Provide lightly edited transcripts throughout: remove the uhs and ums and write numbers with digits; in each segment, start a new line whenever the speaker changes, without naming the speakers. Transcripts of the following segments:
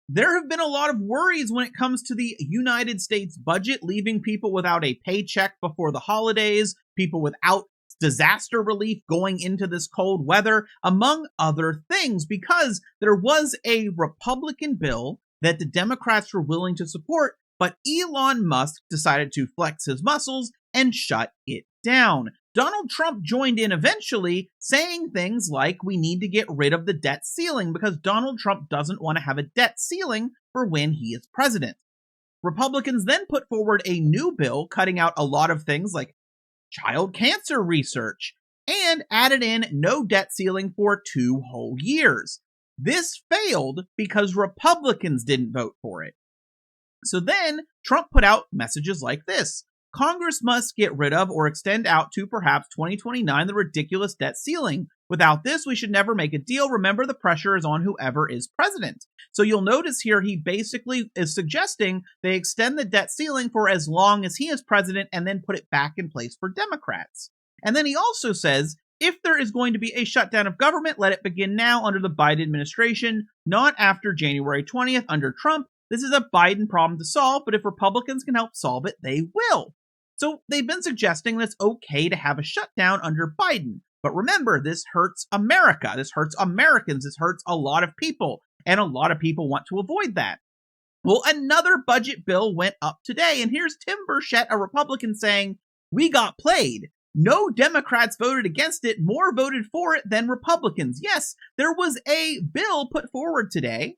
There have been a lot of worries when it comes to the United States budget, leaving people without a paycheck before the holidays, people without disaster relief going into this cold weather, among other things, because there was a Republican bill that the Democrats were willing to support, but Elon Musk decided to flex his muscles and shut it down. Donald Trump joined in eventually, saying things like we need to get rid of the debt ceiling because Donald Trump doesn't want to have a debt ceiling for when he is president. Republicans then put forward a new bill cutting out a lot of things like child cancer research and added in no debt ceiling for 2 whole years. This failed because Republicans didn't vote for it. So then Trump put out messages like this. Congress must get rid of or extend out to perhaps 2029 the ridiculous debt ceiling. Without this, we should never make a deal. Remember, the pressure is on whoever is president. So you'll notice here he basically is suggesting they extend the debt ceiling for as long as he is president and then put it back in place for Democrats. And then he also says, if there is going to be a shutdown of government, let it begin now under the Biden administration, not after January 20th under Trump. This is a Biden problem to solve, but if Republicans can help solve it, they will. So they've been suggesting that it's okay to have a shutdown under Biden. But remember, this hurts America. This hurts Americans. This hurts a lot of people. And a lot of people want to avoid that. Well, another budget bill went up today. And here's Tim Burchett, a Republican, saying, we got played. No Democrats voted against it. More voted for it than Republicans. Yes, there was a bill put forward today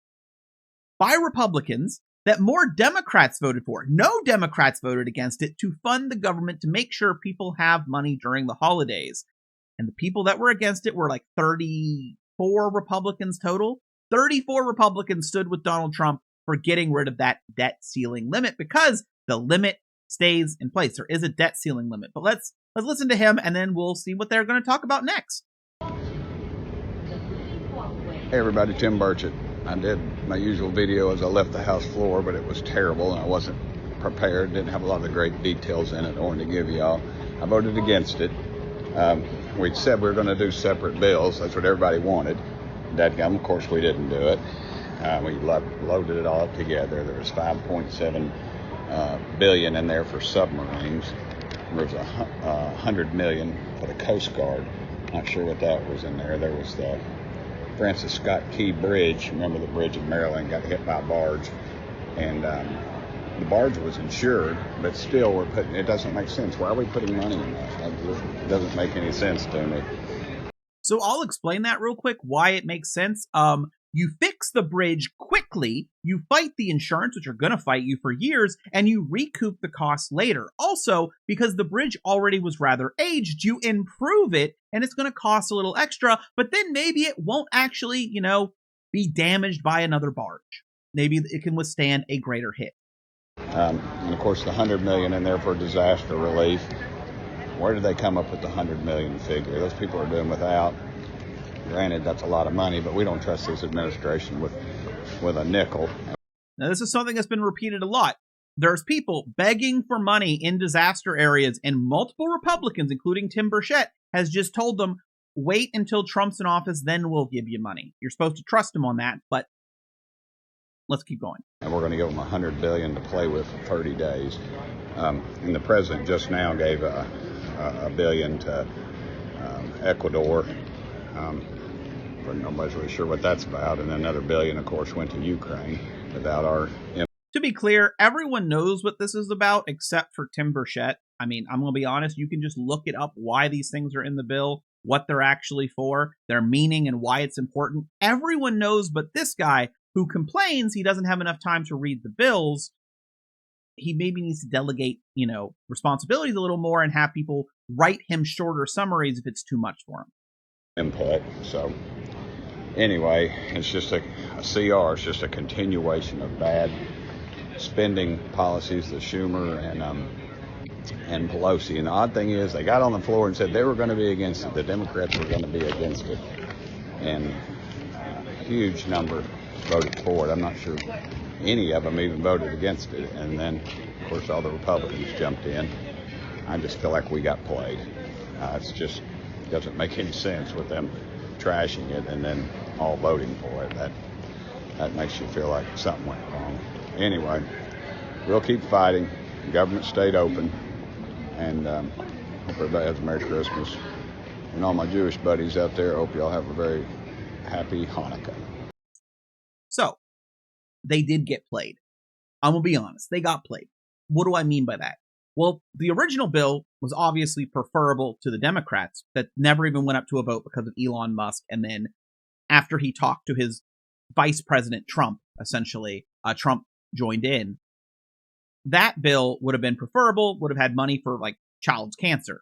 by Republicans that more Democrats voted for. No Democrats voted against it to fund the government to make sure people have money during the holidays. And the people that were against it were like 34 Republicans total. 34 Republicans stood with Donald Trump for getting rid of that debt ceiling limit because the limit stays in place. There is a debt ceiling limit. But let's listen to him and then we'll see what they're going to talk about next.
Hey everybody, Tim Burchett. I did my usual video as I left the House floor, but it was terrible and I wasn't prepared, didn't have a lot of the great details in it I wanted to give y'all. I voted against it. We said we were going to do separate bills. That's what everybody wanted. Dadgum, of course we didn't do it. We loaded it all up together. There was $5.7 billion in there for submarines. There was $100 million for the Coast Guard. Not sure what that was in there. There was the Francis Scott Key Bridge. Remember the bridge in Maryland got hit by a barge, and the barge was insured, but still it doesn't make sense. Why are we putting money in that? It doesn't make any sense to me.
So I'll explain that real quick, why it makes sense. You fix the bridge quickly, you fight the insurance, which are going to fight you for years, and you recoup the costs later. Also, because the bridge already was rather aged, you improve it, and it's going to cost a little extra, but then maybe it won't actually, be damaged by another barge. Maybe it can withstand a greater hit.
And of course, the $100 million in there for disaster relief. Where did they come up with the $100 million figure? Those people are doing without. Granted, that's a lot of money, but we don't trust this administration with a nickel.
Now, this is something that's been repeated a lot. There's people begging for money in disaster areas, and multiple Republicans, including Tim Burchett, has just told them, wait until Trump's in office, then we'll give you money. You're supposed to trust him on that, but let's keep going.
And we're going to give them $100 billion to play with for 30 days. And the president just now gave a billion to Ecuador. But nobody's really sure what that's about. And another billion, of course, went to Ukraine without our...
To be clear, everyone knows what this is about except for Tim Burchett. I mean, I'm going to be honest, you can just look it up why these things are in the bill, what they're actually for, their meaning, and why it's important. Everyone knows, but this guy who complains he doesn't have enough time to read the bills, he maybe needs to delegate, responsibilities a little more and have people write him shorter summaries if it's too much for him.
Input. So anyway, it's just a CR. It's just a continuation of bad spending policies that Schumer and Pelosi. And the odd thing is, they got on the floor and said they were going to be against it. The Democrats were going to be against it, and a huge number voted for it. I'm not sure any of them even voted against it. And then, of course, all the Republicans jumped in. I just feel like we got played. It's just doesn't make any sense with them trashing it and then all voting for it. that makes you feel like something went wrong. Anyway, we'll keep fighting. The government stayed open, and hope everybody has a Merry Christmas. And all my Jewish buddies out there, hope y'all have a very happy Hanukkah.
So, they did get played. I'm going to be honest. They got played. What do I mean by that? Well, the original bill was obviously preferable to the Democrats that never even went up to a vote because of Elon Musk. And then after he talked to his vice president, Trump, essentially, Trump joined in. That bill would have been preferable, would have had money for like child's cancer.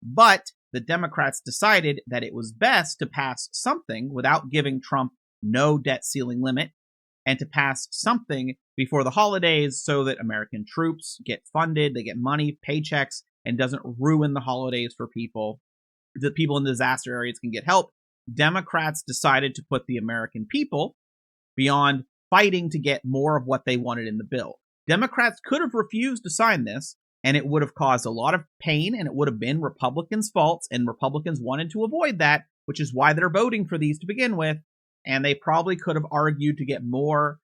But the Democrats decided that it was best to pass something without giving Trump no debt ceiling limit and to pass something before the holidays so that American troops get funded, they get money, paychecks, and doesn't ruin the holidays for people. The people in disaster areas can get help. Democrats decided to put the American people beyond fighting to get more of what they wanted in the bill. Democrats could have refused to sign this, and it would have caused a lot of pain, and it would have been Republicans' faults, and Republicans wanted to avoid that, which is why they're voting for these to begin with. And they probably could have argued to get more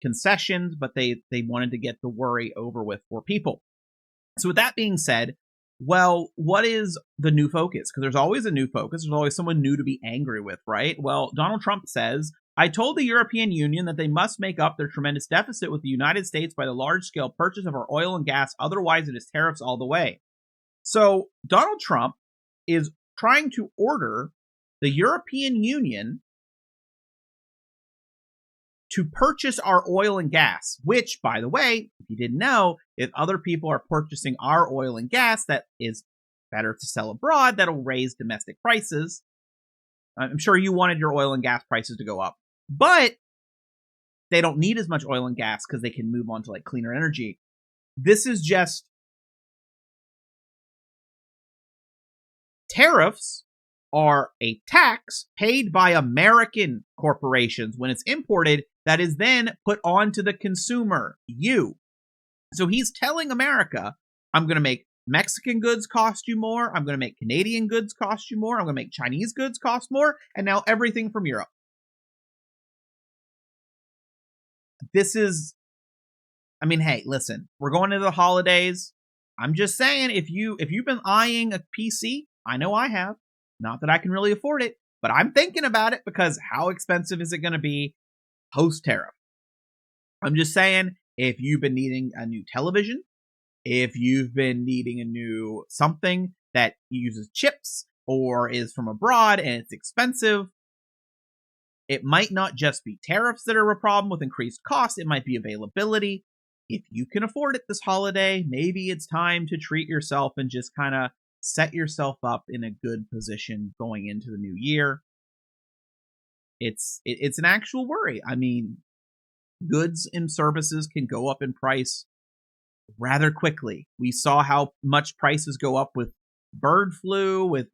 concessions, but they wanted to get the worry over with for people. So with that being said, well, what is the new focus? Because there's always a new focus. There's always someone new to be angry with, right? Well, Donald Trump says, I told the European Union that they must make up their tremendous deficit with the United States by the large-scale purchase of our oil and gas. Otherwise, it is tariffs all the way. So Donald Trump is trying to order the European Union to purchase our oil and gas, which, by the way, if you didn't know, if other people are purchasing our oil and gas, that is better to sell abroad. That'll raise domestic prices. I'm sure you wanted your oil and gas prices to go up, but they don't need as much oil and gas because they can move on to like cleaner energy. This is just tariffs are a tax paid by American corporations when it's imported that is then put onto the consumer, you. So he's telling America, I'm going to make Mexican goods cost you more. I'm going to make Canadian goods cost you more. I'm going to make Chinese goods cost more. And now everything from Europe. This is, I mean, hey, listen, we're going into the holidays. I'm just saying, if you've been eyeing a PC, I know I have. Not that I can really afford it, but I'm thinking about it because how expensive is it going to be post-tariff? I'm just saying, if you've been needing a new television, if you've been needing a new something that uses chips or is from abroad and it's expensive, it might not just be tariffs that are a problem with increased costs. It might be availability. If you can afford it this holiday, maybe it's time to treat yourself and just kind of set yourself up in a good position going into the new year. It's an actual worry. I mean, goods and services can go up in price rather quickly. We saw how much prices go up with bird flu, with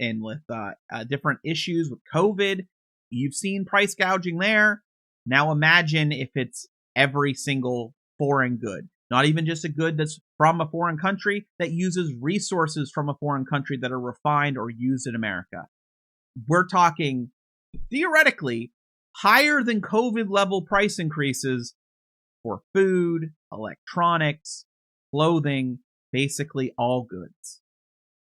different issues with COVID. You've seen price gouging there. Now imagine if it's every single foreign good. Not even just a good that's from a foreign country that uses resources from a foreign country that are refined or used in America. We're talking, theoretically, higher than COVID level price increases for food, electronics, clothing, basically all goods.